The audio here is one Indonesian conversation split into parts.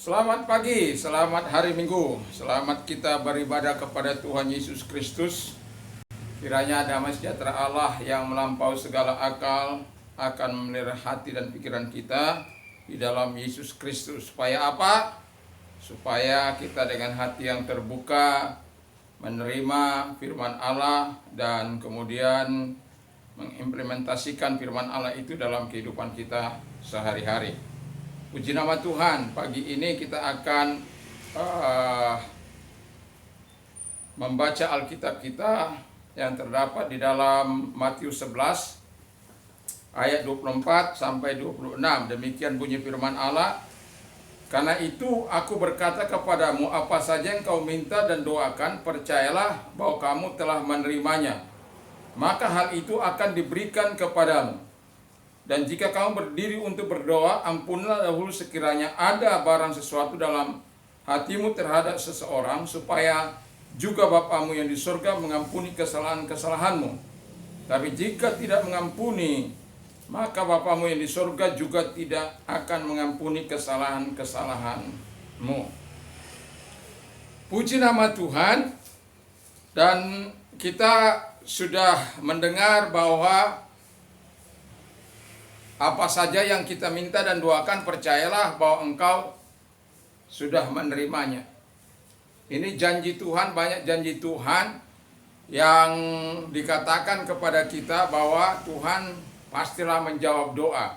Selamat pagi, selamat hari Minggu, selamat kita beribadah kepada Tuhan Yesus Kristus. Kiranya damai sejahtera Allah yang melampaui segala akal akan memelihara hati dan pikiran kita di dalam Yesus Kristus. Supaya apa? Supaya kita dengan hati yang terbuka menerima firman Allah dan kemudian mengimplementasikan firman Allah itu dalam kehidupan kita sehari-hari. Puji nama Tuhan, pagi ini kita akan membaca Alkitab kita yang terdapat di dalam Matius 11 ayat 24 sampai 26. Demikian bunyi firman Allah. Karena itu aku berkata kepadamu, apa saja yang kau minta dan doakan, percayalah bahwa kamu telah menerimanya, maka hal itu akan diberikan kepadamu. Dan jika kamu berdiri untuk berdoa, ampunilah dahulu sekiranya ada barang sesuatu dalam hatimu terhadap seseorang, supaya juga Bapamu yang di surga mengampuni kesalahan-kesalahanmu. Tapi jika tidak mengampuni, maka Bapamu yang di surga juga tidak akan mengampuni kesalahan-kesalahanmu. Puji nama Tuhan. Dan kita sudah mendengar bahwa apa saja yang kita minta dan doakan, percayalah bahwa engkau sudah menerimanya. Ini janji Tuhan, banyak janji Tuhan yang dikatakan kepada kita bahwa Tuhan pastilah menjawab doa.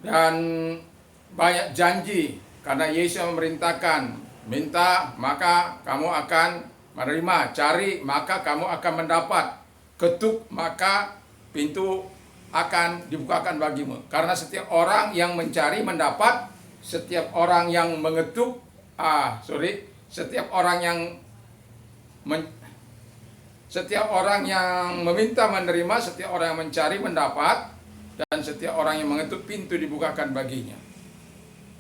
Dan banyak janji, karena Yesus memerintahkan, minta maka kamu akan menerima, cari maka kamu akan mendapat, ketuk maka pintu akan dibukakan bagimu. Karena setiap orang yang mencari mendapat, setiap orang yang mengetuk, setiap orang yang meminta menerima, setiap orang yang mencari mendapat, dan setiap orang yang mengetuk pintu dibukakan baginya.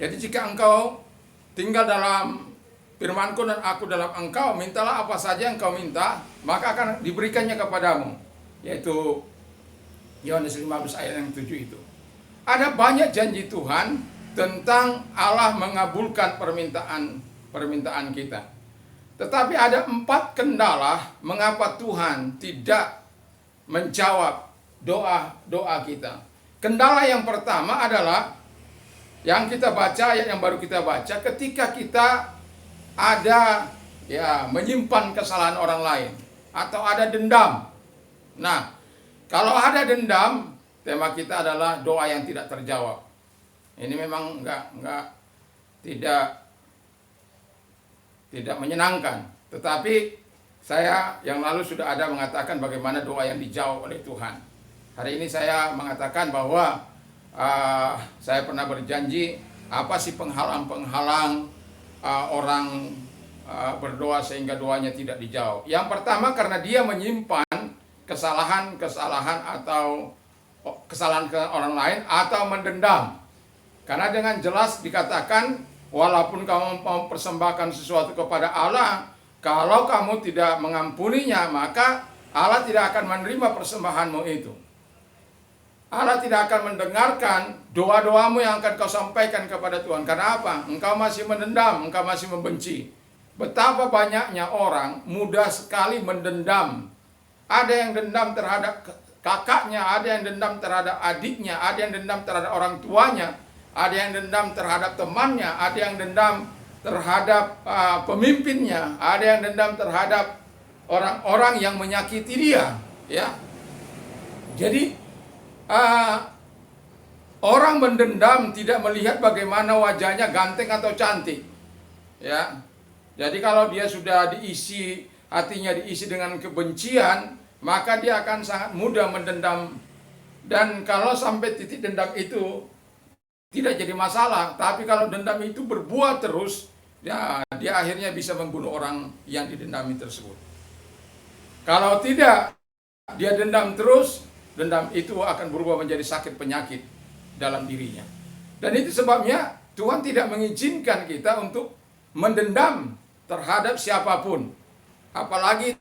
Jadi jika engkau tinggal dalam firman-Ku dan aku dalam engkau, mintalah apa saja yang kau minta, maka akan diberikannya kepadamu. Yaitu Yohanes 15 ayat yang 7 itu. Ada banyak janji Tuhan tentang Allah mengabulkan permintaan kita. Tetapi ada 4 kendala mengapa Tuhan tidak menjawab doa kita. Kendala yang pertama adalah yang kita baca, ayat yang baru kita baca, ketika kita ada menyimpan kesalahan orang lain atau ada dendam. Nah, kalau ada dendam, tema kita adalah doa yang tidak terjawab. Ini memang tidak menyenangkan. Tetapi saya yang lalu sudah ada mengatakan bagaimana doa yang dijawab oleh Tuhan. Hari ini saya mengatakan bahwa saya pernah berjanji, apa sih penghalang-penghalang orang berdoa sehingga doanya tidak dijawab. Yang pertama, karena dia menyimpan kesalahan atau kesalahan ke orang lain atau mendendam. Karena dengan jelas dikatakan, walaupun kamu mempersembahkan sesuatu kepada Allah, kalau kamu tidak mengampuninya, maka Allah tidak akan menerima persembahanmu itu. Allah tidak akan mendengarkan doa-doamu yang akan kau sampaikan kepada Tuhan. Karena apa? Engkau masih mendendam, engkau masih membenci. Betapa banyaknya orang mudah sekali mendendam. Ada yang dendam terhadap kakaknya, ada yang dendam terhadap adiknya, ada yang dendam terhadap orang tuanya, ada yang dendam terhadap temannya, ada yang dendam terhadap pemimpinnya, ada yang dendam terhadap orang-orang yang menyakiti dia. Ya, jadi orang mendendam tidak melihat bagaimana wajahnya ganteng atau cantik. Ya, jadi kalau dia sudah diisi, hatinya diisi dengan kebencian, maka dia akan sangat mudah mendendam. Dan kalau sampai titik dendam itu tidak jadi masalah, tapi kalau dendam itu berbuah terus, ya dia akhirnya bisa membunuh orang yang didendami tersebut. Kalau tidak, dia dendam terus, dendam itu akan berubah menjadi sakit penyakit dalam dirinya. Dan itu sebabnya Tuhan tidak mengizinkan kita untuk mendendam terhadap siapapun, apalagi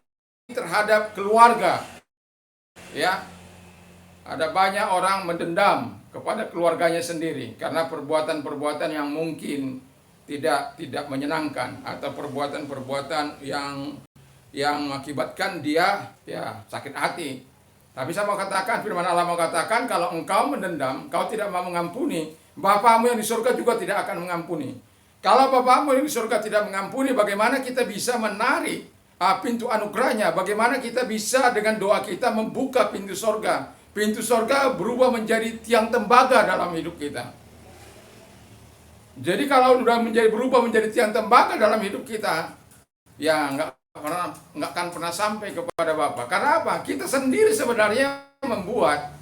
terhadap keluarga. Ya, Ada banyak orang mendendam kepada keluarganya sendiri karena perbuatan-perbuatan yang mungkin tidak menyenangkan, atau perbuatan-perbuatan yang mengakibatkan dia ya sakit hati. Tapi saya mau katakan, firman Allah mau katakan, kalau engkau mendendam, kau tidak mau mengampuni, Bapamu yang di surga juga tidak akan mengampuni. Kalau Bapamu yang di surga tidak mengampuni, bagaimana kita bisa menarik pintu anugerahnya? Bagaimana kita bisa dengan doa kita membuka pintu surga? Pintu surga berubah menjadi tiang tembaga dalam hidup kita. Jadi kalau sudah berubah menjadi tiang tembaga dalam hidup kita, ya nggak akan pernah sampai kepada Bapa. Karena apa? Kita sendiri sebenarnya membuat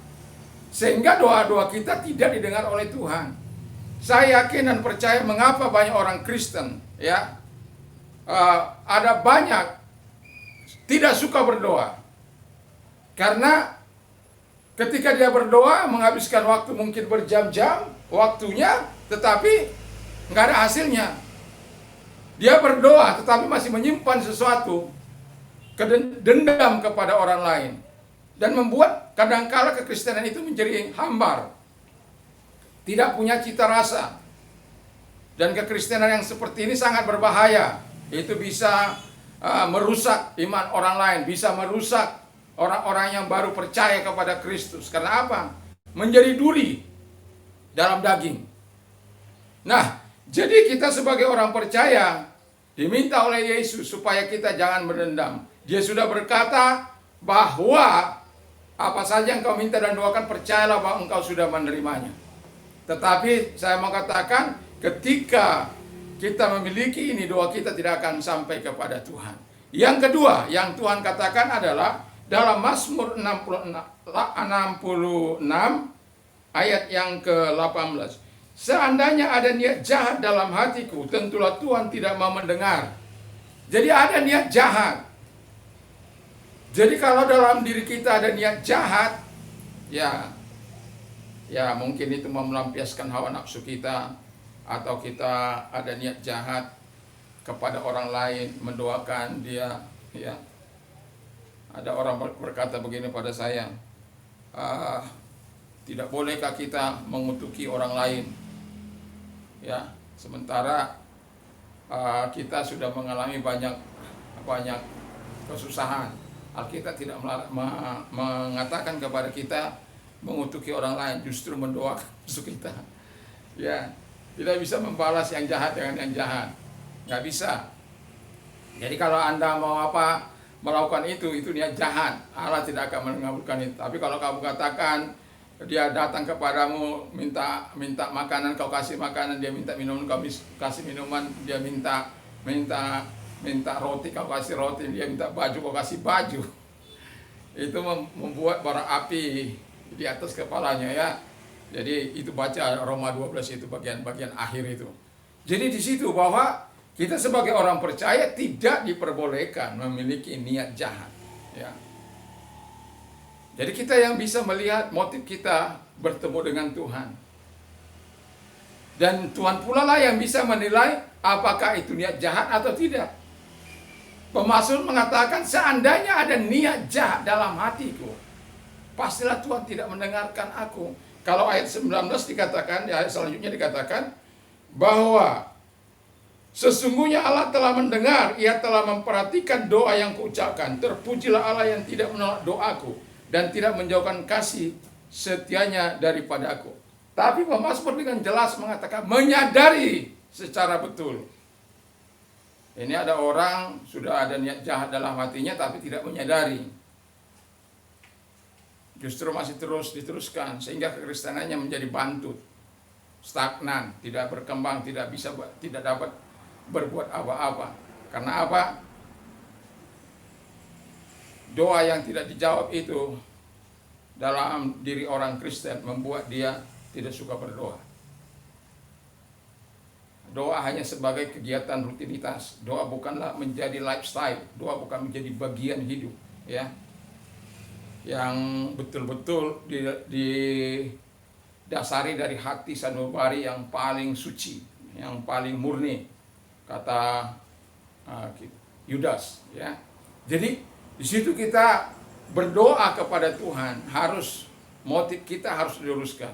sehingga doa-doa kita tidak didengar oleh Tuhan. Saya yakin dan percaya mengapa banyak orang Kristen ya ada banyak tidak suka berdoa. Karena ketika dia berdoa menghabiskan waktu mungkin berjam-jam waktunya, tetapi nggak ada hasilnya. Dia berdoa tetapi masih menyimpan sesuatu, dendam kepada orang lain, dan membuat kadangkala kekristenan itu menjadi hambar, tidak punya cita rasa. Dan kekristenan yang seperti ini sangat berbahaya. Itu bisa merusak iman orang lain, bisa merusak orang-orang yang baru percaya kepada Kristus. Karena apa? Menjadi duri dalam daging. Nah, jadi kita sebagai orang percaya diminta oleh Yesus supaya kita jangan berdendam. Dia sudah berkata bahwa apa saja yang kau minta dan doakan, percayalah bahwa engkau sudah menerimanya. Tetapi saya mau katakan, ketika kita memiliki ini, doa kita tidak akan sampai kepada Tuhan. Yang kedua yang Tuhan katakan adalah dalam Mazmur 66 ayat yang ke-18. Seandainya ada niat jahat dalam hatiku, tentulah Tuhan tidak mau mendengar. Jadi ada niat jahat. Jadi kalau dalam diri kita ada niat jahat, ya mungkin itu mau melampiaskan hawa nafsu kita, atau kita ada niat jahat kepada orang lain, mendoakan dia, ya. Ada orang berkata begini pada saya, tidak bolehkah kita mengutuki orang lain? Ya, sementara kita sudah mengalami banyak kesusahan. Alkitab tidak mengatakan kepada kita mengutuki orang lain, justru mendoakan musuh kita. Ya, tidak bisa membalas yang jahat dengan yang jahat, nggak bisa. Jadi kalau Anda mau melakukan itu niat jahat, Allah tidak akan mengabulkan itu. Tapi kalau kamu katakan, dia datang kepadamu minta makanan, kau kasih makanan, dia minta minuman, kau kasih minuman, dia minta roti, kau kasih roti, dia minta baju, kau kasih baju. Itu membuat bara api di atas kepalanya, ya. Jadi itu baca Roma 12 itu bagian akhir itu. Jadi di situ bahwa kita sebagai orang percaya tidak diperbolehkan memiliki niat jahat, ya. Jadi kita yang bisa melihat motif kita bertemu dengan Tuhan. Dan Tuhan pula lah yang bisa menilai apakah itu niat jahat atau tidak. Pemazmur mengatakan, seandainya ada niat jahat dalam hatiku, pastilah Tuhan tidak mendengarkan aku. Kalau ayat 19 dikatakan, di ayat selanjutnya dikatakan bahwa sesungguhnya Allah telah mendengar, ia telah memperhatikan doa yang kuucapkan. Terpujilah Allah yang tidak menolak doaku dan tidak menjauhkan kasih setianya daripada aku. Tapi pemazmur dengan jelas mengatakan menyadari secara betul. Ini ada orang sudah ada niat jahat dalam hatinya tapi tidak menyadari. Justru masih terus diteruskan sehingga kekristenannya menjadi bantut, stagnan, tidak berkembang, tidak dapat berbuat apa-apa. Karena apa? Doa yang tidak dijawab itu dalam diri orang Kristen membuat dia tidak suka berdoa. Doa hanya sebagai kegiatan rutinitas. Doa bukanlah menjadi lifestyle. Doa bukan menjadi bagian hidup, ya. Yang betul-betul didasari dari hati sanubari yang paling suci, yang paling murni, kata Yudas, ya. Jadi di situ kita berdoa kepada Tuhan harus motif kita harus diluruskan.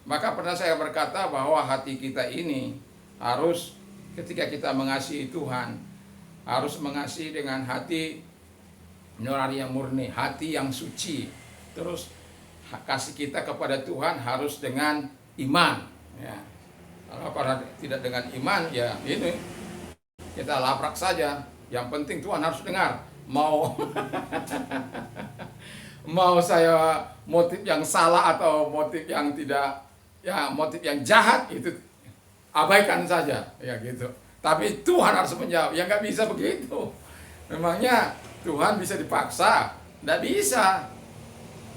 Maka pernah saya berkata bahwa hati kita ini harus, ketika kita mengasihi Tuhan, harus mengasihi dengan hati nurani yang murni, hati yang suci. Terus kasih kita kepada Tuhan harus dengan iman. Ya. Kalau tidak dengan iman, ya ini kita labrak saja. Yang penting Tuhan harus dengar. Mau saya motif yang salah atau motif yang tidak, ya motif yang jahat, itu abaikan saja, ya gitu. Tapi Tuhan harus menjawab. Ya nggak bisa begitu. Memangnya Tuhan bisa dipaksa? Nggak bisa.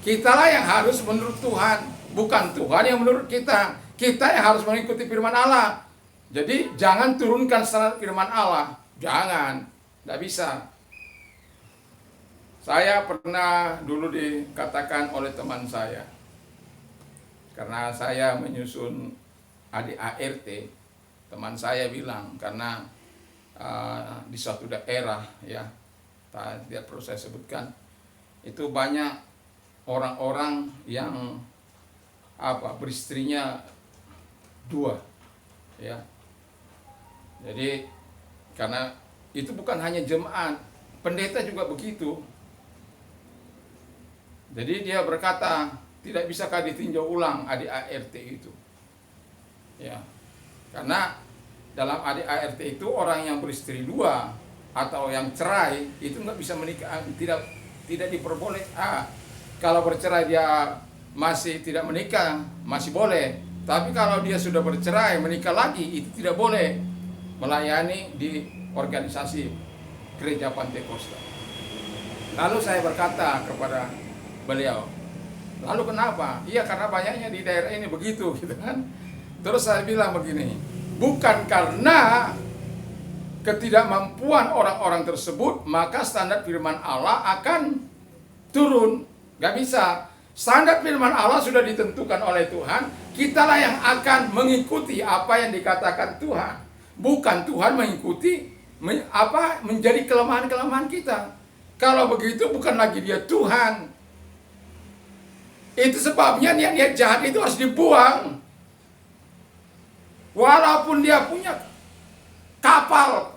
Kitalah yang harus menurut Tuhan, bukan Tuhan yang menurut kita. Kita yang harus mengikuti firman Allah. Jadi jangan turunkan standar firman Allah. Jangan. Nggak bisa. Saya pernah dulu dikatakan oleh teman saya, karena saya menyusun adik ART, teman saya bilang, karena di suatu daerah, ya tidak perlu saya sebutkan, itu banyak orang-orang yang beristrinya 2, ya. Jadi karena itu bukan hanya jemaat, pendeta juga begitu. Jadi dia berkata, tidak bisakah ditinjau ulang adik ART itu? Ya, karena dalam adik ART itu orang yang beristri 2 atau yang cerai itu nggak bisa menikah, tidak diperboleh. Kalau bercerai dia masih tidak menikah, masih boleh. Tapi kalau dia sudah bercerai menikah lagi, itu tidak boleh melayani di organisasi Gereja Pantekosta. Lalu saya berkata kepada beliau, lalu kenapa? Iya, karena banyaknya di daerah ini begitu, gitu kan. Terus saya bilang begini, bukan karena ketidakmampuan orang-orang tersebut maka standar firman Allah akan turun. Gak bisa. Standar firman Allah sudah ditentukan oleh Tuhan. Kitalah yang akan mengikuti apa yang dikatakan Tuhan. Bukan Tuhan mengikuti menjadi kelemahan-kelemahan kita. Kalau begitu bukan lagi dia Tuhan. Itu sebabnya niat-niat jahat itu harus dibuang. Walaupun dia punya kapal,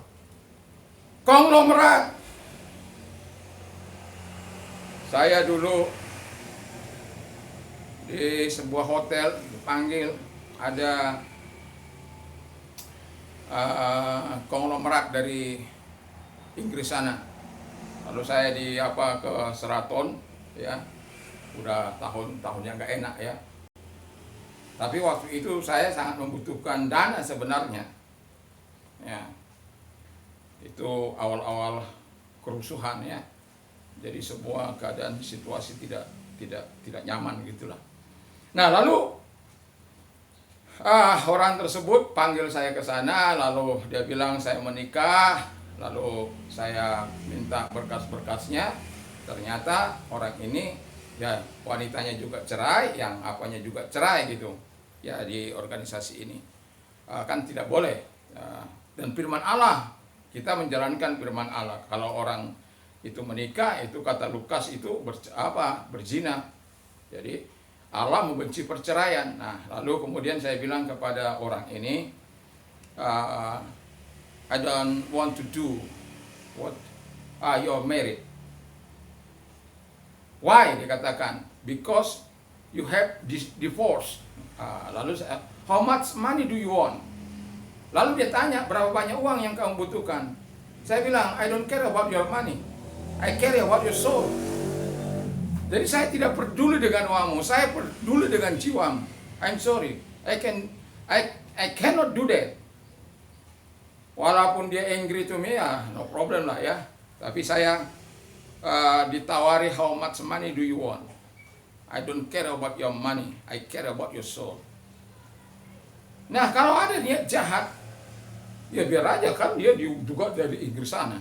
konglomerat. Saya dulu di sebuah hotel dipanggil, ada konglomerat dari Inggris sana. Lalu saya ke Sheraton, ya. Udah tahun-tahunnya nggak enak, ya. Tapi waktu itu saya sangat membutuhkan dana sebenarnya. Ya. Itu awal-awal kerusuhan, ya. Jadi sebuah keadaan situasi tidak nyaman gitulah. Nah, lalu orang tersebut panggil saya ke sana, lalu dia bilang saya menikah, lalu saya minta berkas-berkasnya. Ternyata orang ini, ya wanitanya juga cerai, yang apanya juga cerai gitu, ya di organisasi ini. Kan tidak boleh. Dan firman Allah, kita menjalankan firman Allah. Kalau orang itu menikah, itu kata Lukas itu berzina. Jadi Allah membenci perceraian. Nah, lalu kemudian saya bilang kepada orang ini, I don't want to do what you're married. Why? Dikatakan, because you have this divorce. Lalu saya, how much money do you want? Lalu dia tanya, berapa banyak uang yang kamu butuhkan? Saya bilang, I don't care about your money, I care about your soul. Jadi saya tidak peduli dengan uangmu, saya peduli dengan jiwamu. I'm sorry, I cannot do that. Walaupun dia angry to me, ya no problem lah, ya. Tapi saya ditawari, how much money do you want? I don't care about your money, I care about your soul. Nah, kalau ada niat jahat, ya biar aja, kan dia juga dari Inggris sana.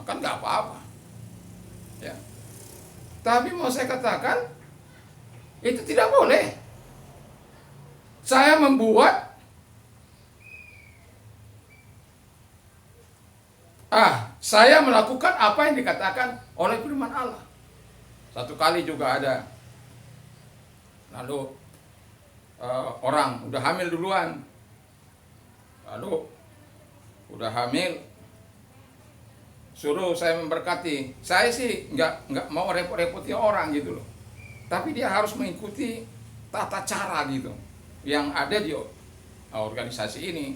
Kan nggak apa-apa, ya. Tapi mau saya katakan, itu tidak boleh. Saya saya melakukan apa yang dikatakan oleh firman Allah. Satu kali juga ada Lalu orang udah hamil duluan, lalu udah hamil, suruh saya memberkati. Saya sih nggak mau repot-repoti orang gitu loh. Tapi dia harus mengikuti tata cara gitu yang ada di organisasi ini.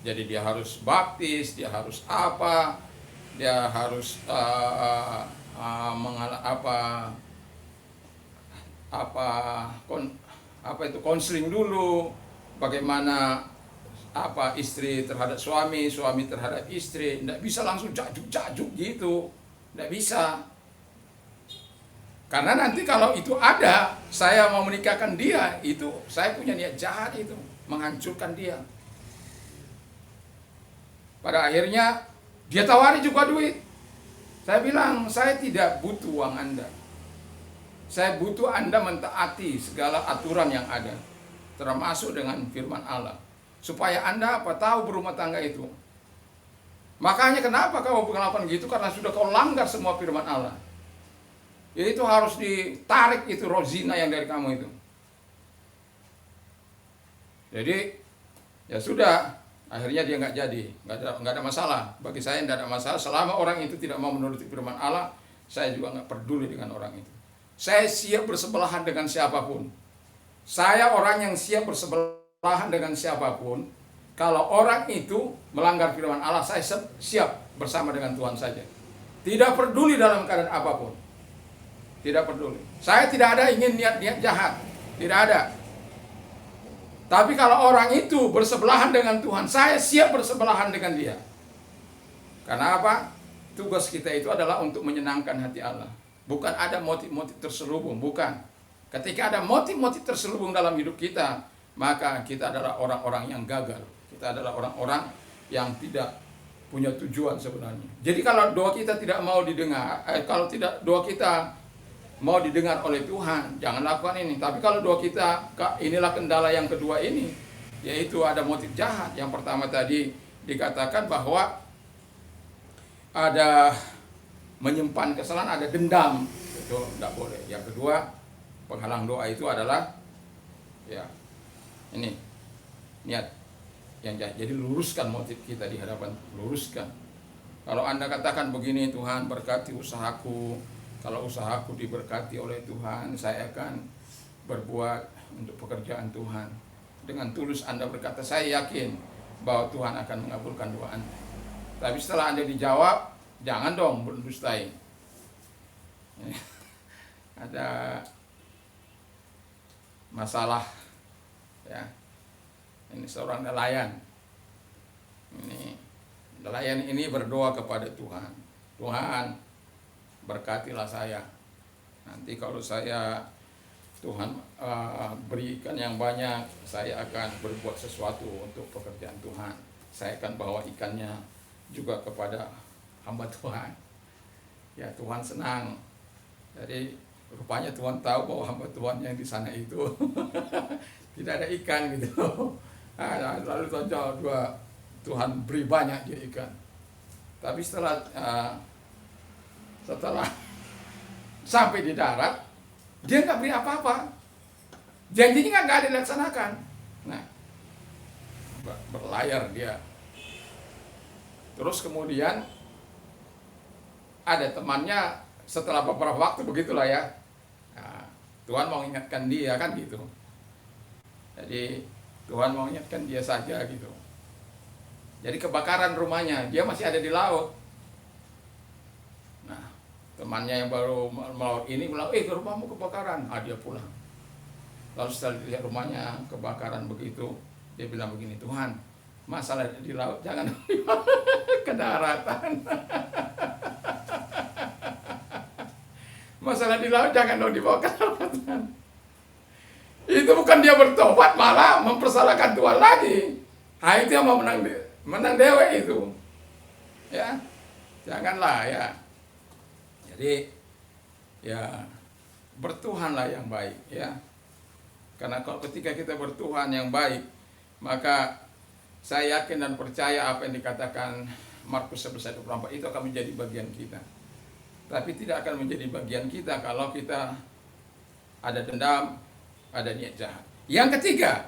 Jadi dia harus baptis, dia harus apa, dia harus konseling dulu, bagaimana istri terhadap suami, suami terhadap istri. Tidak bisa langsung jajuk-jajuk gitu, tidak bisa. Karena nanti kalau itu ada, saya mau menikahkan dia, itu saya punya niat jahat itu, menghancurkan dia. Pada akhirnya dia tawari juga duit. Saya bilang, saya tidak butuh uang Anda. Saya butuh Anda mentaati segala aturan yang ada, termasuk dengan firman Allah, supaya Anda tahu berumah tangga itu. Makanya kenapa kau melakukan gitu? Karena sudah kau langgar semua firman Allah. Itu harus ditarik itu roh zina yang dari kamu itu. Jadi ya sudah, akhirnya dia nggak jadi, nggak ada masalah. Bagi saya nggak ada masalah selama orang itu tidak mau menuruti firman Allah. Saya juga nggak peduli dengan orang itu. Saya siap bersebelahan dengan siapapun. Saya orang yang siap bersebelahan dengan siapapun. Kalau orang itu melanggar firman Allah, saya siap bersama dengan Tuhan saja. Tidak peduli dalam keadaan apapun. Tidak peduli. Saya tidak ada ingin niat-niat jahat. Tidak ada. Tapi kalau orang itu bersebelahan dengan Tuhan, saya siap bersebelahan dengan dia. Karena apa? Tugas kita itu adalah untuk menyenangkan hati Allah. Bukan ada motif-motif terselubung, bukan. Ketika ada motif-motif terselubung dalam hidup kita, maka kita adalah orang-orang yang gagal. Kita adalah orang-orang yang tidak punya tujuan sebenarnya. Jadi kalau doa kita tidak mau didengar, doa kita mau didengar oleh Tuhan, jangan lakukan ini. Tapi kalau doa kita, inilah kendala yang kedua ini, yaitu ada motif jahat. Yang pertama tadi dikatakan bahwa ada menyimpan kesalahan, ada dendam, itu tidak boleh. Yang kedua, penghalang doa itu adalah ya ini niat yang jahat. Jadi luruskan motif kita di hadapan, luruskan. Kalau Anda katakan begini, Tuhan berkati usahaku. Kalau usahaku diberkati oleh Tuhan, saya akan berbuat untuk pekerjaan Tuhan. Dengan tulus Anda berkata, saya yakin bahwa Tuhan akan mengabulkan doa Anda. Tapi setelah Anda dijawab, jangan dong berdustai. Ada masalah, ya. Ini seorang nelayan. Nelayan ini berdoa kepada Tuhan. Tuhan, berkatilah saya. Nanti kalau Tuhan berikan yang banyak, saya akan berbuat sesuatu untuk pekerjaan Tuhan. Saya akan bawa ikannya juga kepada hamba Tuhan. Ya, Tuhan senang. Jadi rupanya Tuhan tahu bahwa hamba Tuhan yang di sana itu tidak ada ikan gitu. Lalu Tuhan beri banyak dia ikan. Tapi setelah sampai di darat, dia nggak beri apa-apa. Janjinya nggak dilaksanakan. Nah, berlayar dia. Terus kemudian ada temannya, setelah beberapa waktu begitulah ya. Nah, Tuhan mau ingatkan dia kan gitu. Jadi Tuhan mau ingatkan dia saja gitu. Jadi kebakaran rumahnya, dia masih ada di laut. Temannya yang baru melaut ini bilang, rumahmu kebakaran. Dia pulang. Lalu setelah lihat rumahnya kebakaran begitu, dia bilang begini, Tuhan, masalah di laut jangan ke daratan. Masalah di laut jangan dong dibawa ke daratan. Itu bukan dia bertobat, malah mempersalahkan Tuhan lagi. Itu yang mau menang dewe itu. Ya, janganlah ya. Jadi ya bertuhanlah yang baik ya. Karena kalau ketika kita bertuhan yang baik, maka saya yakin dan percaya apa yang dikatakan Markus 11:24 itu akan menjadi bagian kita. Tapi tidak akan menjadi bagian kita kalau kita ada dendam, ada niat jahat. Yang ketiga,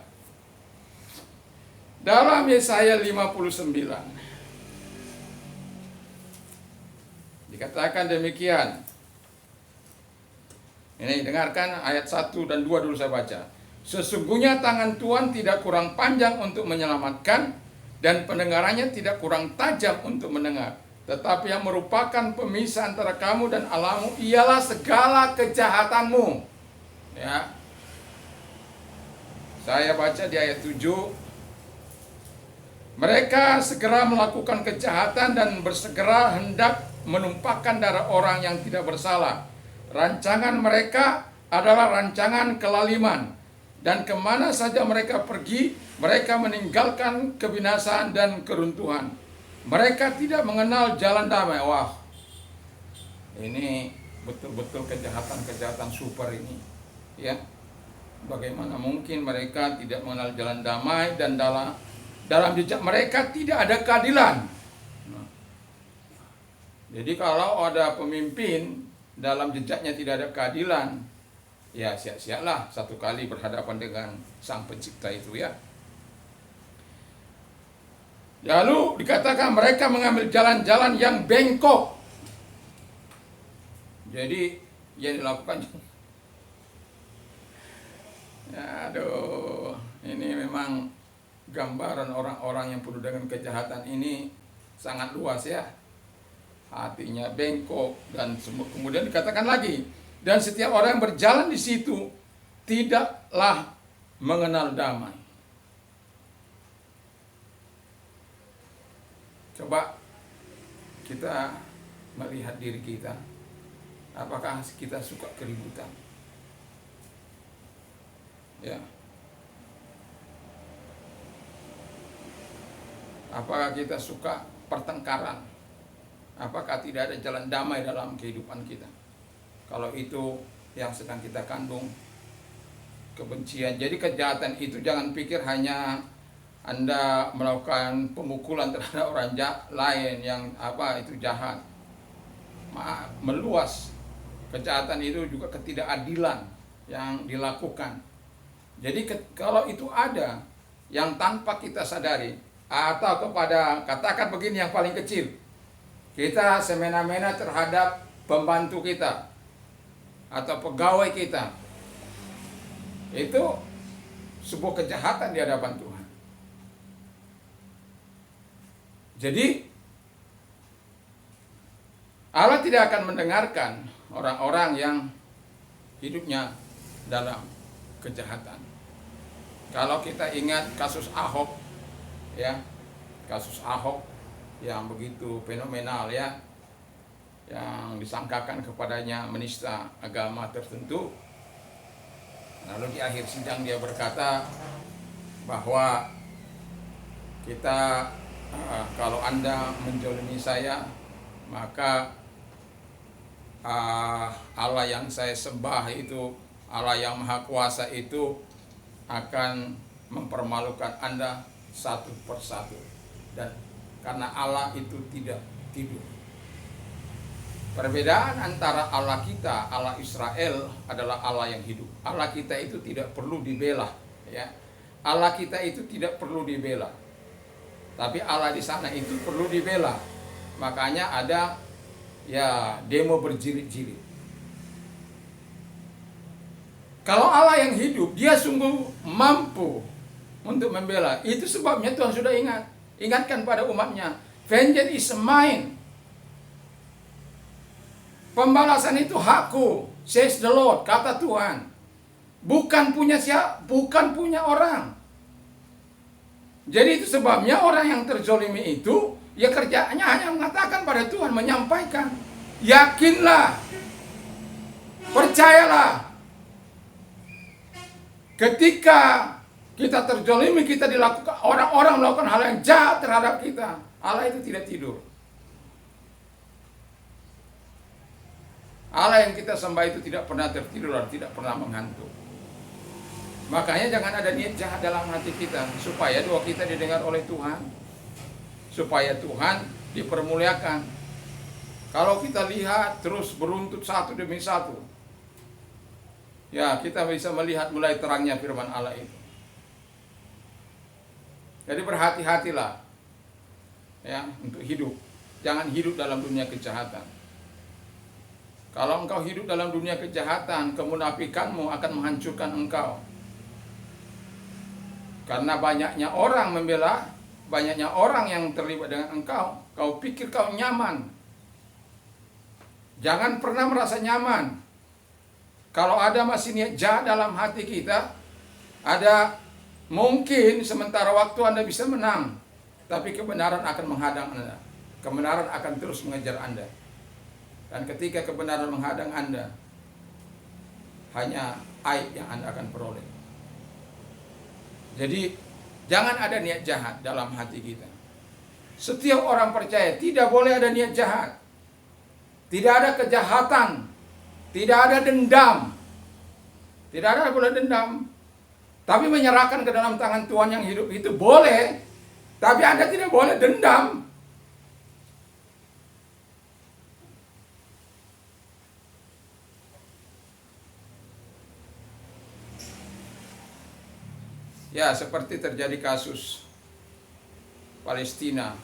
dalam Yesaya 59 dikatakan demikian. Ini dengarkan ayat 1 dan 2 dulu saya baca. Sesungguhnya tangan Tuhan tidak kurang panjang untuk menyelamatkan, dan pendengarannya tidak kurang tajam untuk mendengar. Tetapi yang merupakan pemisah antara kamu dan Allahmu ialah segala kejahatanmu. Ya. Saya baca di ayat 7. Mereka segera melakukan kejahatan dan bersegera hendak menumpahkan darah orang yang tidak bersalah. Rancangan mereka adalah rancangan kelaliman. Dan kemana saja mereka pergi, mereka meninggalkan kebinasaan dan keruntuhan. Mereka tidak mengenal jalan damai. Wah, ini betul-betul kejahatan-kejahatan super ini. Ya, bagaimana mungkin mereka tidak mengenal jalan damai, dan dalam jejak mereka tidak ada keadilan. Nah, jadi kalau ada pemimpin dalam jejaknya tidak ada keadilan, ya sia-sialah satu kali berhadapan dengan Sang Pencipta itu ya. Lalu dikatakan mereka mengambil jalan-jalan yang bengkok. Jadi yang dilakukan, aduh, ini memang gambaran orang-orang yang penuh dengan kejahatan ini sangat luas ya. Hatinya bengkok dan kemudian dikatakan lagi, dan setiap orang yang berjalan di situ tidaklah mengenal damai. Coba kita melihat diri kita, apakah kita suka keributan? Ya. Apakah kita suka pertengkaran? Apakah tidak ada jalan damai dalam kehidupan kita? Kalau itu yang sedang kita kandung, kebencian. Jadi kejahatan itu jangan pikir hanya Anda melakukan pemukulan terhadap orang lain yang itu jahat. Meluas. Kejahatan itu juga ketidakadilan yang dilakukan. Jadi kalau itu ada yang tanpa kita sadari, atau kepada, katakan begini yang paling kecil, kita semena-mena terhadap pembantu kita atau pegawai kita, itu sebuah kejahatan di hadapan Tuhan. Jadi Allah tidak akan mendengarkan orang-orang yang hidupnya dalam kejahatan. Kalau kita ingat kasus Ahok, ya, kasus Ahok yang begitu fenomenal ya, yang disangkakan kepadanya menista agama tertentu. Lalu di akhir sidang dia berkata bahwa kalau Anda menzalimi saya, maka Allah yang saya sembah itu, Allah yang Maha Kuasa itu akan mempermalukan Anda satu persatu. Dan karena Allah itu tidak tidur. Perbedaan antara Allah kita, Allah Israel adalah Allah yang hidup. Allah kita itu tidak perlu dibela, ya. Allah kita itu tidak perlu dibela. Tapi Allah di sana itu perlu dibela. Makanya ada ya demo berjilid-jilid. Kalau Allah yang hidup, dia sungguh mampu untuk membela. Itu sebabnya Tuhan sudah ingatkan pada umatnya, vengeance is mine. Pembalasan itu hakku, says the Lord, kata Tuhan. Bukan punya siapa, bukan punya orang. Jadi itu sebabnya orang yang terzolimi itu, ya kerjanya hanya mengatakan pada Tuhan, menyampaikan. Yakinlah, percayalah. Ketika kita terzolimi, kita dilakukan, orang-orang melakukan hal yang jahat terhadap kita, Allah itu tidak tidur. Allah yang kita sembah itu tidak pernah tertidur dan tidak pernah mengantuk. Makanya jangan ada niat jahat dalam hati kita, supaya doa kita didengar oleh Tuhan, supaya Tuhan dipermuliakan. Kalau kita lihat terus beruntut satu demi satu, ya kita bisa melihat mulai terangnya firman Allah itu. Jadi berhati-hatilah ya untuk hidup. Jangan hidup dalam dunia kejahatan. Kalau engkau hidup dalam dunia kejahatan, kemunafikanmu akan menghancurkan engkau. Karena banyaknya orang membela, banyaknya orang yang terlibat dengan engkau, kau pikir kau nyaman. Jangan pernah merasa nyaman. Kalau ada masih niat jahat dalam hati kita, ada mungkin sementara waktu Anda bisa menang, tapi kebenaran akan menghadang Anda. Kebenaran akan terus mengejar Anda. Dan ketika kebenaran menghadang Anda, hanya aib yang Anda akan peroleh. Jadi, jangan ada niat jahat dalam hati kita. Setiap orang percaya tidak boleh ada niat jahat. Tidak ada kejahatan. Tidak ada dendam. Tidak ada boleh dendam. Tapi menyerahkan ke dalam tangan Tuhan yang hidup itu boleh. Tapi Anda tidak boleh dendam. Ya, seperti terjadi kasus Palestina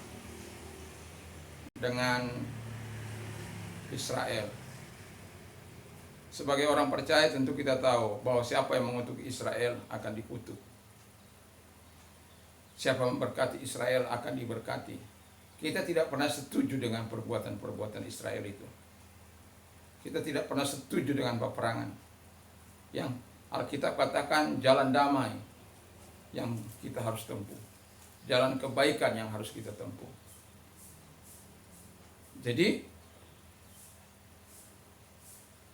dengan Israel. Sebagai orang percaya tentu kita tahu bahwa siapa yang mengutuk Israel akan dikutuk. Siapa yang memberkati Israel akan diberkati. Kita tidak pernah setuju dengan perbuatan-perbuatan Israel itu. Kita tidak pernah setuju dengan peperangan. Yang Alkitab katakan jalan damai yang kita harus tempuh. Jalan kebaikan yang harus kita tempuh. Jadi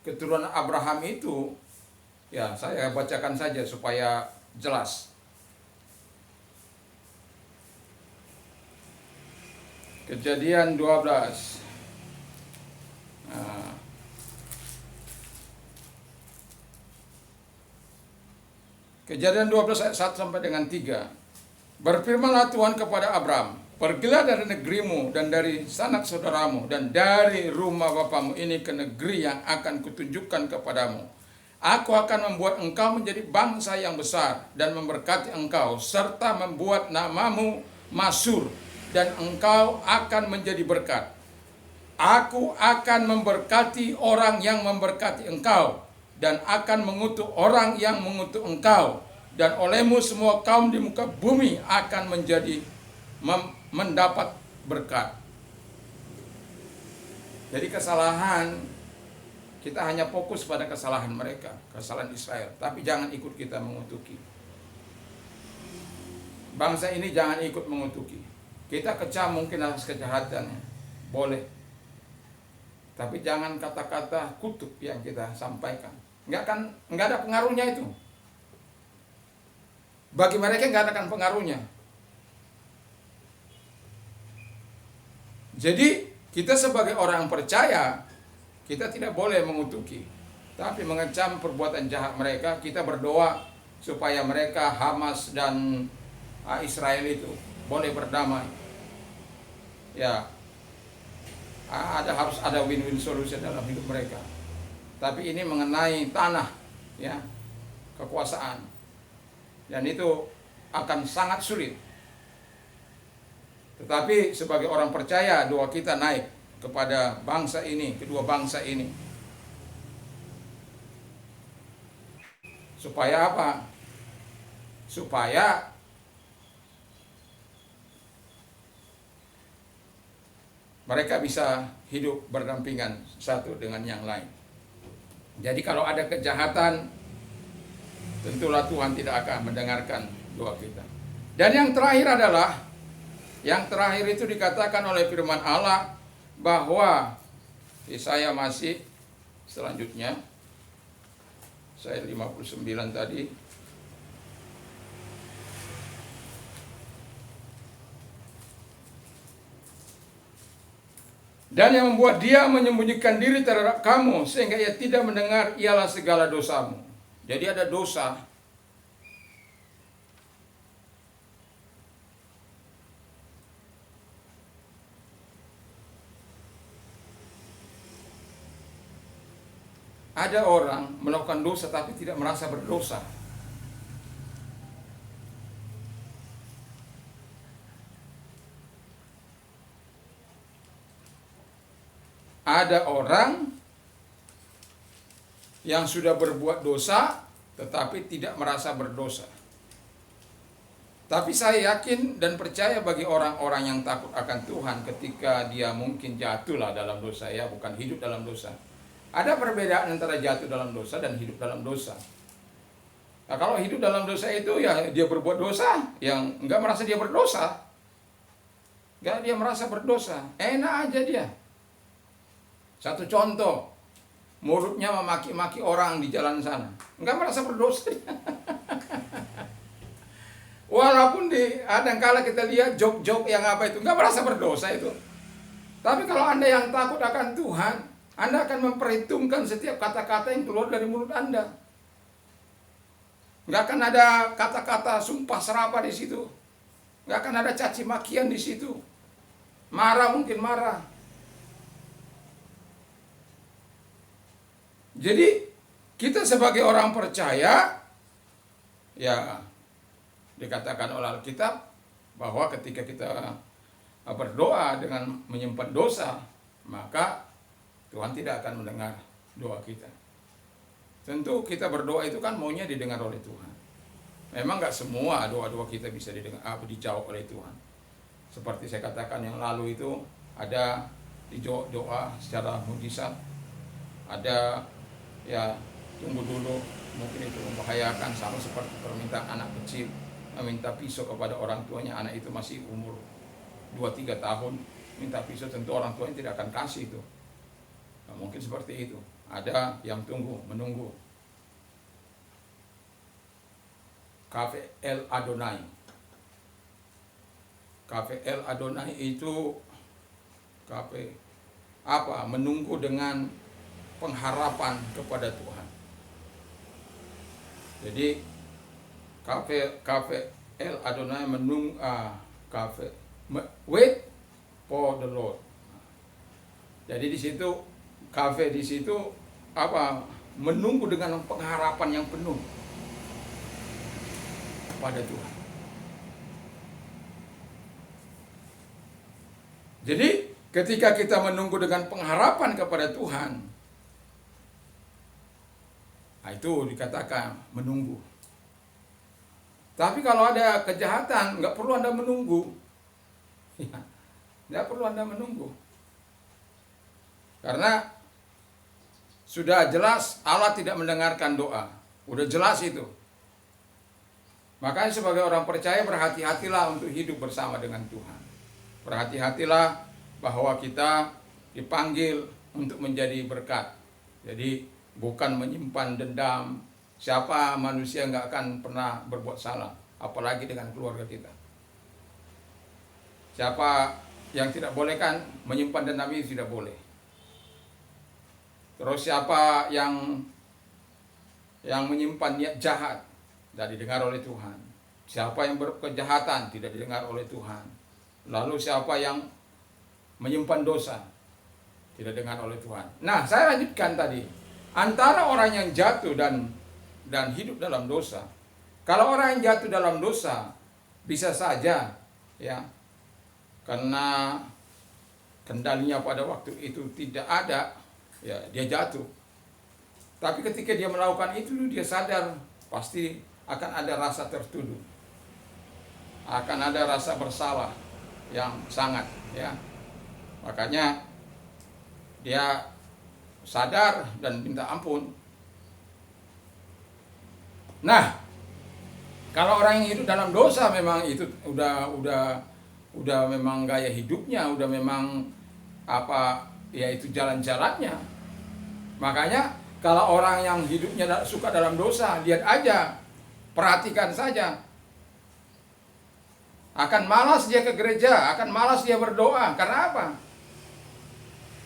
keturunan Abraham itu, ya saya bacakan saja supaya jelas. Kejadian 12. Nah, Kejadian 12 ayat 1 sampai dengan 3. Berfirmanlah Tuhan kepada Abram, pergilah dari negerimu dan dari sanak saudaramu dan dari rumah bapamu ini ke negeri yang akan kutunjukkan kepadamu. Aku akan membuat engkau menjadi bangsa yang besar dan memberkati engkau serta membuat namamu masyhur dan engkau akan menjadi berkat. Aku akan memberkati orang yang memberkati engkau dan akan mengutuk orang yang mengutuk engkau, dan olehmu semua kaum di muka bumi akan mendapat berkat. Jadi kesalahan, kita hanya fokus pada kesalahan mereka, kesalahan Israel, tapi jangan ikut kita mengutuki. Bangsa ini jangan ikut mengutuki. Kita kecam mungkin atas kejahatannya, boleh. Tapi jangan kata-kata kutuk yang kita sampaikan. Nggak ada pengaruhnya itu. Bagi mereka nggak akan pengaruhnya. Jadi kita sebagai orang percaya, kita tidak boleh mengutuki, tapi mengecam perbuatan jahat mereka. Kita berdoa supaya mereka, Hamas dan Israel itu boleh berdamai. Ya, harus ada win-win solution dalam hidup mereka. Tapi ini mengenai tanah, ya, kekuasaan, dan itu akan sangat sulit. Tetapi sebagai orang percaya, doa kita naik kepada bangsa ini, kedua bangsa ini, supaya apa? Supaya mereka bisa hidup berdampingan satu dengan yang lain. Jadi kalau ada kejahatan, tentulah Tuhan tidak akan mendengarkan doa kita. Dan yang terakhir adalah, yang terakhir itu dikatakan oleh firman Allah bahwa saya masih selanjutnya, saya 59 tadi. Dan yang membuat dia menyembunyikan diri terhadap kamu sehingga ia tidak mendengar ialah segala dosamu. Jadi ada dosa. ada orang melakukan dosa tapi tidak merasa berdosa. Ada orang yang sudah berbuat dosa tetapi tidak merasa berdosa. Tapi saya yakin dan percaya bagi orang-orang yang takut akan Tuhan, ketika dia mungkin jatuhlah dalam dosa, ya, bukan hidup dalam dosa. Ada perbedaan antara jatuh dalam dosa dan hidup dalam dosa. Nah, kalau hidup dalam dosa itu ya dia berbuat dosa, yang enggak merasa dia berdosa. Enggak dia merasa berdosa, enak aja dia. Satu contoh, mulutnya memaki-maki orang di jalan sana, enggak merasa berdosa dia. Walaupun kadang-kala kita lihat jok-jok yang apa itu, enggak merasa berdosa itu. Tapi kalau Anda yang takut akan Tuhan, Anda akan memperhitungkan setiap kata-kata yang keluar dari mulut Anda. Enggak akan ada kata-kata sumpah serapah di situ. Enggak akan ada caci makian di situ. Marah mungkin marah. Jadi kita sebagai orang percaya, ya, dikatakan oleh Alkitab bahwa ketika kita berdoa dengan menyimpan dosa, maka Tuhan tidak akan mendengar doa kita. Tentu kita berdoa itu kan maunya didengar oleh Tuhan. Memang nggak semua doa-doa kita bisa dijawab oleh Tuhan. Seperti saya katakan yang lalu itu, ada dijawab doa secara mujizat, ada ya tunggu dulu, mungkin itu membahayakan, sama seperti permintaan anak kecil meminta pisau kepada orang tuanya, anak itu masih umur 2-3 tahun, minta pisau, tentu orang tuanya tidak akan kasih itu. Nah, mungkin seperti itu. Ada yang menunggu. Cafe El Adonai. Cafe El Adonai itu cafe apa? Menunggu dengan pengharapan kepada Tuhan. Jadi cafe El Adonai wait for the Lord. Jadi di situ cafe di situ apa? Menunggu dengan pengharapan yang penuh kepada Tuhan. Jadi ketika kita menunggu dengan pengharapan kepada Tuhan, nah, itu dikatakan menunggu. Tapi kalau ada kejahatan, nggak perlu Anda menunggu. Ya, nggak perlu Anda menunggu. Karena sudah jelas Allah tidak mendengarkan doa. Udah jelas itu. Makanya sebagai orang percaya, berhati-hatilah untuk hidup bersama dengan Tuhan. Berhati-hatilah bahwa kita dipanggil untuk menjadi berkat. Jadi bukan menyimpan dendam. Siapa manusia nggak akan pernah berbuat salah, apalagi dengan keluarga kita. Siapa yang tidak boleh kan menyimpan dendam itu tidak boleh. Terus siapa yang menyimpan niat jahat, tidak didengar oleh Tuhan. Siapa yang berkejahatan tidak didengar oleh Tuhan. Lalu siapa yang menyimpan dosa tidak didengar oleh Tuhan. Nah, saya lanjutkan tadi. Antara orang yang jatuh dan hidup dalam dosa. Kalau orang yang jatuh dalam dosa, bisa saja ya, karena kendalinya pada waktu itu tidak ada, ya dia jatuh. Tapi ketika dia melakukan itu, dia sadar pasti akan ada rasa tertuduh, akan ada rasa bersalah yang sangat, ya. Makanya dia sadar dan minta ampun. Nah, kalau orang yang hidup dalam dosa, memang itu udah memang gaya hidupnya, udah memang apa ya, itu jalan-jalannya. Makanya kalau orang yang hidupnya suka dalam dosa, lihat aja, perhatikan saja. Akan malas dia ke gereja, akan malas dia berdoa. Karena apa?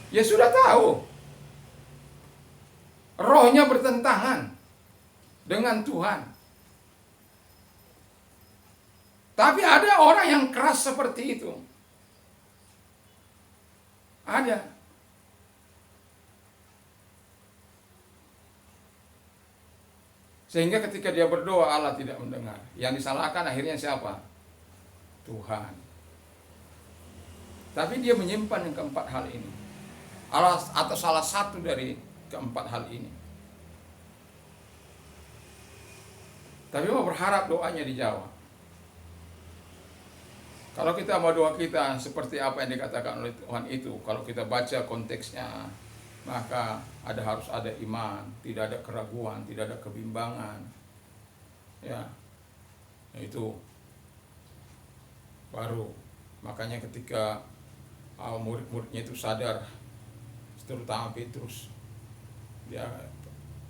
Ya sudah tahu, rohnya bertentangan dengan Tuhan. Tapi ada orang yang keras seperti itu. Ada. Sehingga ketika dia berdoa Allah tidak mendengar. Yang disalahkan akhirnya siapa? Tuhan. Tapi dia menyimpan yang keempat hal ini. Atau salah satu dari keempat hal ini. Tapi mau berharap doanya dijawab. Kalau kita mau doa kita seperti apa yang dikatakan oleh Tuhan itu, kalau kita baca konteksnya, maka harus ada iman, tidak ada keraguan, tidak ada kebimbangan. Ya, itu baru. Makanya ketika murid-muridnya itu sadar, terutama Petrus, dia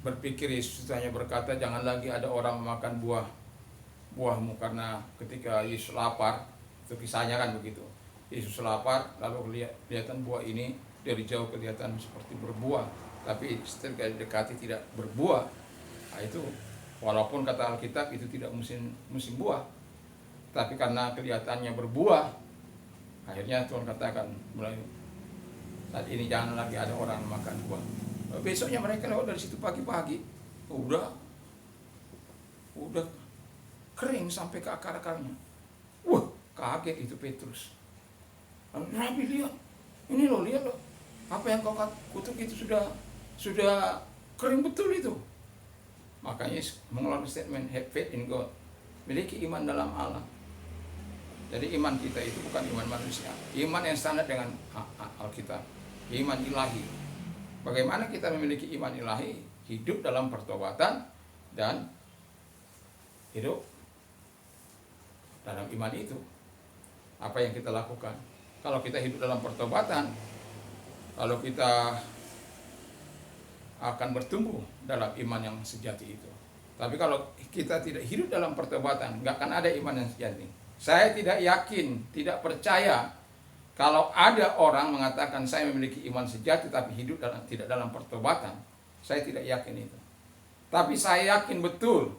berpikir, Yesus hanya berkata, jangan lagi ada orang memakan buahmu, karena ketika Yesus lapar, itu kisahnya kan begitu. Yesus lapar, lalu kelihatan buah ini dari jauh kelihatan seperti berbuah, tapi setelah dekati tidak berbuah. Nah, itu walaupun kata Alkitab itu tidak musim buah, tapi karena kelihatannya berbuah, akhirnya Tuhan katakan mulai saat ini jangan lagi ada orang makan buah. Besoknya mereka lewat dari situ pagi-pagi, udah kering sampai ke akar-akarnya. Wah, kaget itu Petrus. Rabi, lihat, ini loh, lihat loh, apa yang kau kutuk itu sudah kering betul itu. Makanya mengeluarkan statement have faith in God, miliki iman dalam Allah. Jadi iman kita itu bukan iman manusia, iman yang standar dengan Alkitab, iman ilahi. Bagaimana kita memiliki iman ilahi? Hidup dalam pertobatan dan hidup dalam iman itu. Apa yang kita lakukan? Kalau kita hidup dalam pertobatan, kalau kita akan bertumbuh dalam iman yang sejati itu. Tapi kalau kita tidak hidup dalam pertobatan, nggak akan ada iman yang sejati. Saya tidak yakin, tidak percaya kalau ada orang mengatakan saya memiliki iman sejati tapi hidup tidak dalam pertobatan. Saya tidak yakin itu. Tapi saya yakin betul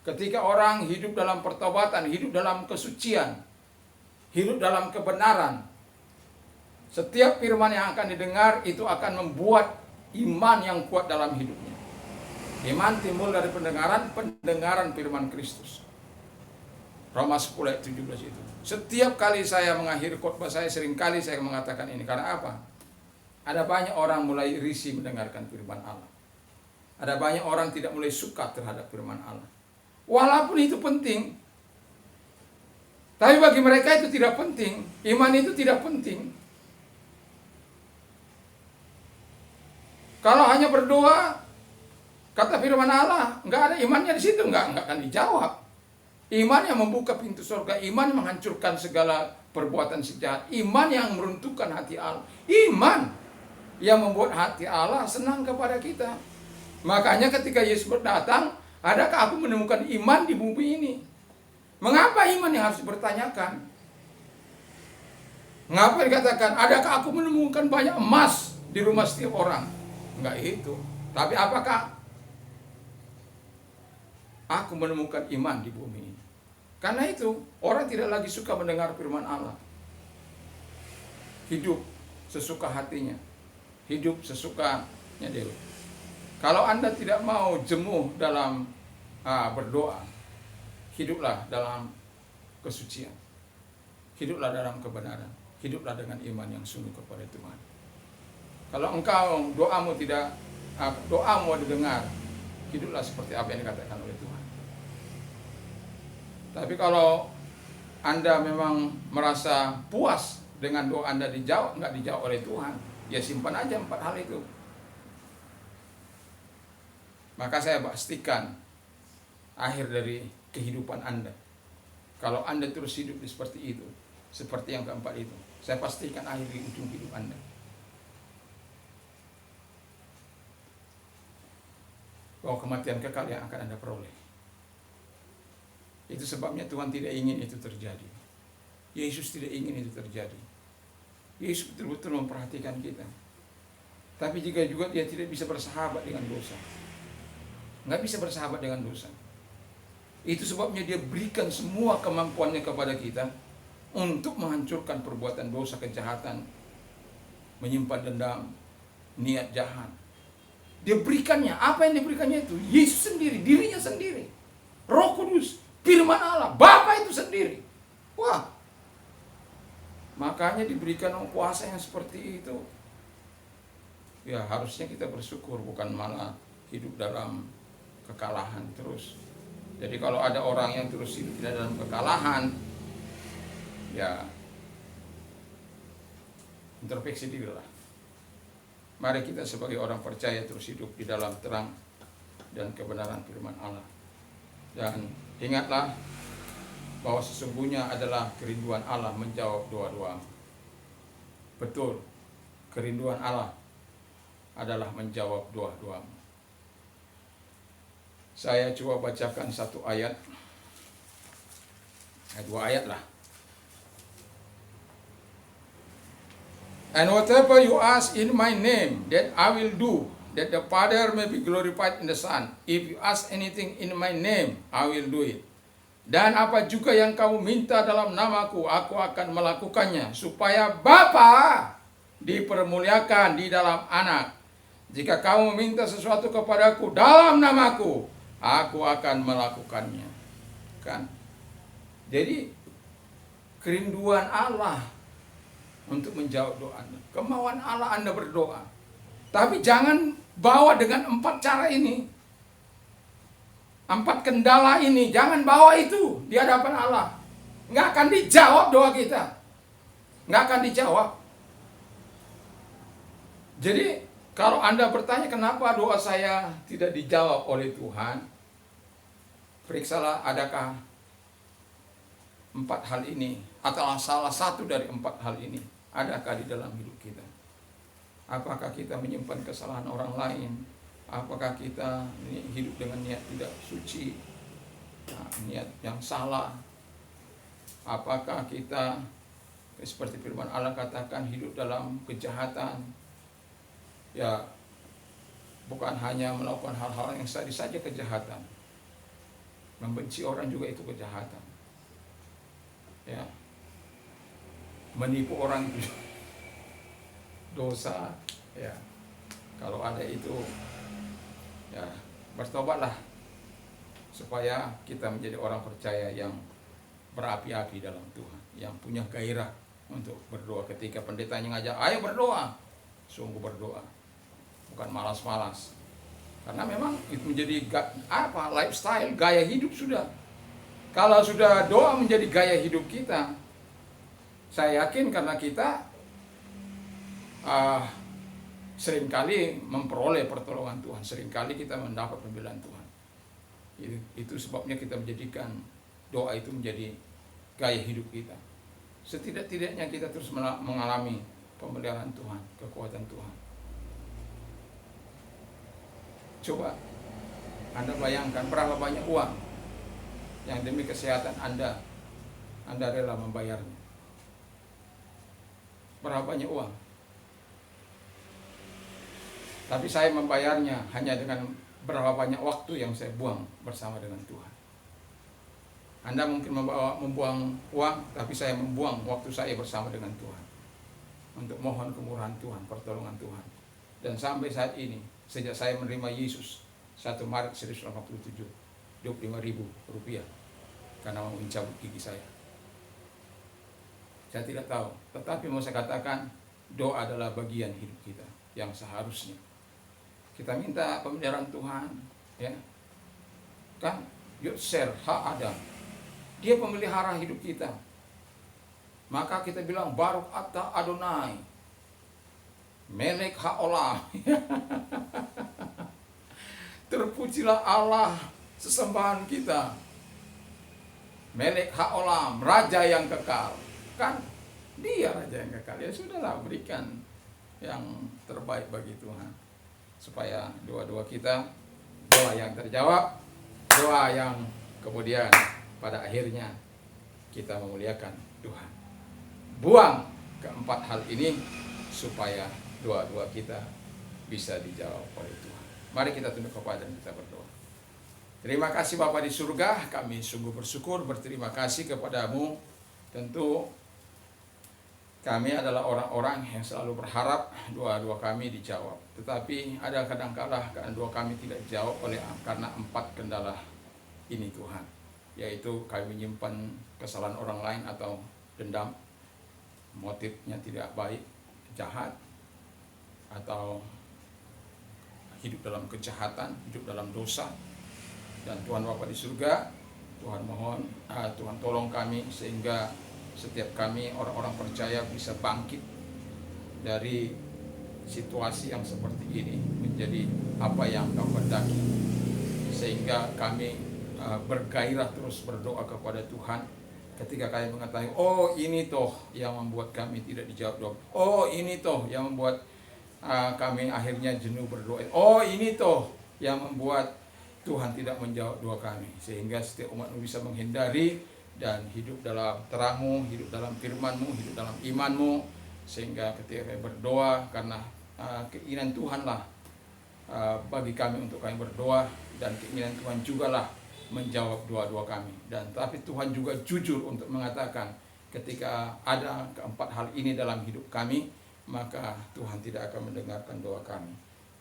ketika orang hidup dalam pertobatan, hidup dalam kesucian, hidup dalam kebenaran, setiap firman yang akan didengar itu akan membuat iman yang kuat dalam hidupnya. Iman timbul dari pendengaran firman Kristus. Roma 10 ayat 17 itu. Setiap kali saya mengakhiri khotbah saya, seringkali saya mengatakan ini. Karena apa? Ada banyak orang mulai risih mendengarkan firman Allah. Ada banyak orang tidak mulai suka terhadap firman Allah. Walaupun itu penting, tapi bagi mereka itu tidak penting. Iman itu tidak penting. Kalau hanya berdoa, kata firman Allah, nggak ada imannya di situ, nggak akan dijawab. Iman yang membuka pintu surga, iman yang menghancurkan segala perbuatan sejahat, iman yang meruntuhkan hati Allah, iman yang membuat hati Allah senang kepada kita. Makanya ketika Yesus datang, adakah aku menemukan iman di bumi ini? Mengapa iman yang harus dipertanyakan? Mengapa dikatakan, adakah aku menemukan banyak emas di rumah setiap orang? Enggak itu. Tapi apakah aku menemukan iman di bumi ini? Karena itu, orang tidak lagi suka mendengar firman Allah. Hidup sesuka hatinya. Hidup sesukanya dia. Kalau Anda tidak mau jemuh dalam berdoa, hiduplah dalam kesucian. Hiduplah dalam kebenaran. Hiduplah dengan iman yang sungguh kepada Tuhan. Kalau engkau doamu didengar, hiduplah seperti apa yang dikatakan oleh Tuhan. Tapi kalau Anda memang merasa puas dengan doa Anda nggak dijawab oleh Tuhan, ya simpan aja 4 hal itu. Maka saya pastikan akhir dari kehidupan Anda, kalau Anda terus hidup seperti itu, seperti yang keempat itu, saya pastikan akhir di ujung hidup Anda. Bahwa kematian kekal yang akan Anda peroleh. Itu sebabnya Tuhan tidak ingin itu terjadi. Yesus tidak ingin itu terjadi. Yesus betul-betul memperhatikan kita. Tapi jika juga dia tidak bisa bersahabat dengan dosa. Nggak bisa bersahabat dengan dosa. Itu sebabnya dia berikan semua kemampuannya kepada kita untuk menghancurkan perbuatan dosa, kejahatan, menyimpan dendam, niat jahat. Dia berikannya. Apa yang diberikannya itu? Yesus sendiri, dirinya sendiri. Roh Kudus, firman Allah, Bapa itu sendiri. Wah, makanya diberikan kuasa yang seperti itu. Ya harusnya kita bersyukur, bukan malah hidup dalam kekalahan terus. Jadi kalau ada orang yang terus hidup tidak dalam kekalahan, ya introspeksi diri lah. Mari kita sebagai orang percaya terus hidup di dalam terang dan kebenaran firman Allah. Dan ingatlah bahwa sesungguhnya adalah kerinduan Allah menjawab doa-doa. Betul, kerinduan Allah adalah menjawab doa-doa. Saya coba bacakan satu ayat, dua ayat lah. And whatever you ask in my name, that I will do, that the Father may be glorified in the Son. If you ask anything in my name, I will do it. Dan apa juga yang kamu minta dalam namaku, aku akan melakukannya, supaya Bapa dipermuliakan di dalam Anak. Jika kamu minta sesuatu kepadaku dalam namaku, aku akan melakukannya. Kan? Jadi kerinduan Allah untuk menjawab doa Anda. Kemauan Allah Anda berdoa. Tapi jangan bawa dengan 4 cara ini. 4 kendala ini. Jangan bawa itu di hadapan Allah. Nggak akan dijawab doa kita. Nggak akan dijawab. Jadi kalau Anda bertanya kenapa doa saya tidak dijawab oleh Tuhan, periksalah adakah 4 hal ini atau salah satu dari 4 hal ini adakah di dalam hidup kita. Apakah kita menyimpan kesalahan orang lain? Apakah kita hidup dengan niat tidak suci, niat yang salah? Apakah kita seperti firman Allah katakan hidup dalam kejahatan? Ya, bukan hanya melakukan hal-hal yang tadi saja kejahatan. Membenci orang juga itu kejahatan. Ya. Menipu orang itu dosa. Ya. Kalau ada itu, ya bertobatlah supaya kita menjadi orang percaya yang berapi-api dalam Tuhan, yang punya gairah untuk berdoa. Ketika pendetanya ngajak, ayo berdoa, sungguh berdoa, bukan malas-malas. Karena memang itu menjadi lifestyle, gaya hidup sudah. Kalau sudah doa menjadi gaya hidup kita, saya yakin karena kita seringkali memperoleh pertolongan Tuhan, seringkali kita mendapat pembelaan Tuhan. Itu sebabnya kita menjadikan doa itu menjadi gaya hidup kita. Setidak-tidaknya kita terus mengalami pemeliharaan Tuhan, kekuatan Tuhan. Coba Anda bayangkan berapa banyak uang yang demi kesehatan Anda rela membayarnya. Berapa banyak uang. Tapi saya membayarnya hanya dengan berapa banyak waktu yang saya buang bersama dengan Tuhan. Anda mungkin membuang uang, tapi saya membuang waktu saya bersama dengan Tuhan. Untuk mohon kemurahan Tuhan, pertolongan Tuhan. Dan sampai saat ini, sejak saya menerima Yesus 1 Maret 1987, Rp25.000 karena mau mencabut gigi saya. Saya tidak tahu, tetapi mau saya katakan doa adalah bagian hidup kita yang seharusnya kita minta pemeliharaan Tuhan, ya kan? Yotzer ha Adam, dia pemelihara hidup kita. Maka kita bilang Baruch ata Adonai Melek haolam. Terpujilah Allah sesembahan kita, Melek haolam, Raja yang kekal. Kan dia Raja yang kekal. Ya sudahlah, berikan yang terbaik bagi Tuhan, supaya doa-doa kita, doa yang terjawab, doa yang kemudian pada akhirnya kita memuliakan Tuhan. Buang keempat hal ini supaya doa-doa kita bisa dijawab oleh Tuhan. Mari kita tunduk kepala dan kita berdoa. Terima kasih Bapa di surga, kami sungguh bersyukur, berterima kasih kepadamu. Tentu Kami adalah orang-orang yang selalu berharap doa-doa kami dijawab. Tetapi ada kadang-kala doa kami tidak dijawab karena 4 kendala ini Tuhan. Yaitu kami menyimpan kesalahan orang lain atau dendam, motifnya tidak baik, jahat, atau hidup dalam kejahatan, hidup dalam dosa. Dan Tuhan Bapa di surga, Tuhan mohon, Tuhan tolong kami sehingga setiap kami orang-orang percaya bisa bangkit dari situasi yang seperti ini menjadi apa yang Kau kehendaki, sehingga kami bergairah terus berdoa kepada Tuhan ketika kami mengetahui, oh ini toh yang membuat kami tidak dijawab doa, oh ini toh yang membuat kami akhirnya jenuh berdoa, oh ini toh yang membuat Tuhan tidak menjawab doa kami, sehingga setiap umat-Mu bisa menghindari dan hidup dalam terang-Mu, hidup dalam firman-Mu, hidup dalam iman-Mu, sehingga ketika kami berdoa, karena keinginan Tuhanlah bagi kami untuk kami berdoa, dan keinginan Tuhan jugalah menjawab doa-doa kami. Dan tapi Tuhan juga jujur untuk mengatakan ketika ada keempat hal ini dalam hidup kami, maka Tuhan tidak akan mendengarkan doa kami.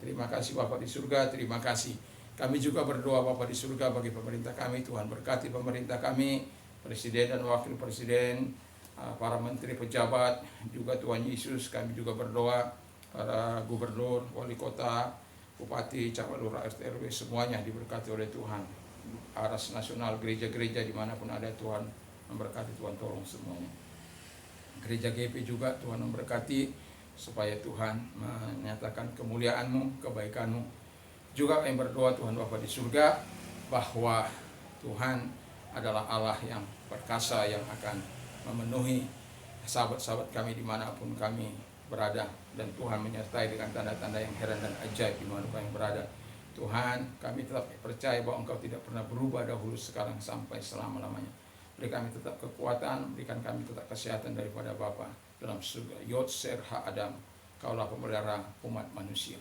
Terima kasih Bapa di surga, terima kasih. Kami juga berdoa Bapa di surga bagi pemerintah kami. Tuhan berkati pemerintah kami, Presiden dan Wakil Presiden, para menteri pejabat, juga Tuhan Yesus. Kami juga berdoa para gubernur, wali kota, bupati, camat lurah, RT RW, semuanya diberkati oleh Tuhan. Aras nasional, gereja-gereja dimanapun ada, Tuhan memberkati, Tuhan tolong semuanya. Gereja GP juga Tuhan memberkati, supaya Tuhan menyatakan kemuliaan-Mu, kebaikan-Mu. Juga kami berdoa Tuhan Bapa di surga, bahwa Tuhan adalah Allah yang perkasa, yang akan memenuhi sahabat-sahabat kami dimanapun kami berada, dan Tuhan menyertai dengan tanda-tanda yang heran dan ajaib dimanapun kami berada. Tuhan, kami tetap percaya bahwa Engkau tidak pernah berubah dahulu, sekarang, sampai selama-lamanya. Beri kami tetap kekuatan, berikan kami tetap kesehatan daripada Bapa dalam surga. Yod Ser Ha Adam, Kaulah pemelihara umat manusia.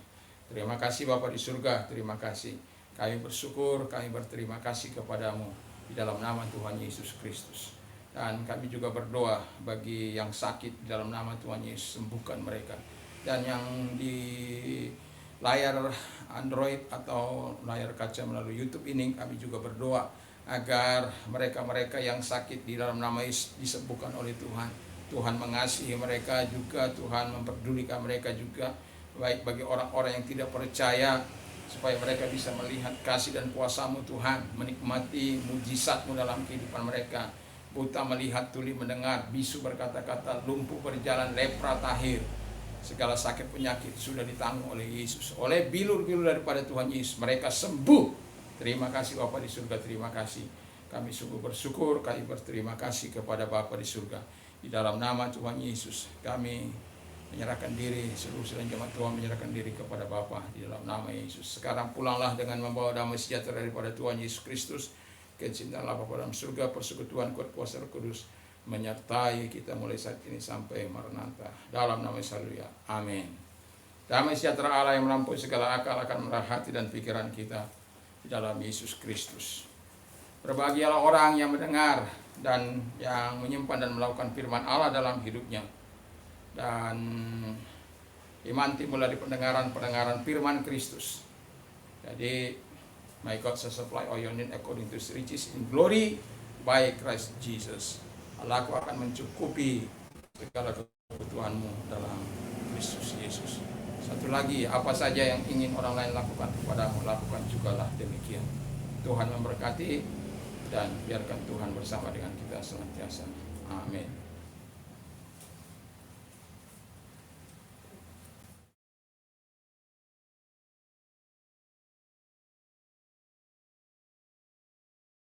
Terima kasih Bapa di surga, terima kasih. Kami bersyukur, kami berterima kasih kepadamu di dalam nama Tuhan Yesus Kristus. Dan kami juga berdoa bagi yang sakit, di dalam nama Tuhan Yesus, sembuhkan mereka. Dan yang di layar Android atau layar kaca melalui YouTube ini, kami juga berdoa agar mereka-mereka yang sakit di dalam nama Yesus disembuhkan oleh Tuhan. Tuhan mengasihi mereka juga, Tuhan memperdulikan mereka juga, baik bagi orang-orang yang tidak percaya, supaya mereka bisa melihat kasih dan kuasa-Mu Tuhan, menikmati mujizat-Mu dalam kehidupan mereka. Buta melihat, tuli mendengar, bisu berkata-kata, lumpuh berjalan, lepra tahir. Segala sakit penyakit sudah ditanggung oleh Yesus, oleh bilur-bilur daripada Tuhan Yesus, mereka sembuh. Terima kasih Bapa di surga, terima kasih. Kami sungguh bersyukur, kami berterima kasih kepada Bapa di surga. Di dalam nama Tuhan Yesus, kami menyerahkan diri, seluruh selain jemaat Tuhan menyerahkan diri kepada Bapa di dalam nama Yesus. Sekarang pulanglah dengan membawa damai sejahtera daripada Tuhan Yesus Kristus, kecintaan Bapa dalam surga, persekutuan kuat kuasa Roh Kudus menyertai kita mulai saat ini sampai Maranatha. Dalam nama Yesus, haleluya. Amin. Damai sejahtera Allah yang melampaui segala akal akan merah hati dan pikiran kita di dalam Yesus Kristus. Berbahagialah orang yang mendengar dan yang menyimpan dan melakukan firman Allah dalam hidupnya. Dan iman timbul dari pendengaran firman Kristus. Jadi, my God shall supply all your need according to His riches in glory by Christ Jesus. Allahku akan mencukupi segala kebutuhanmu dalam Kristus Yesus. Satu lagi, apa saja yang ingin orang lain lakukan kepadamu, lakukan jugalah demikian. Tuhan memberkati, dan biarkan Tuhan bersama dengan kita senantiasa. Amin.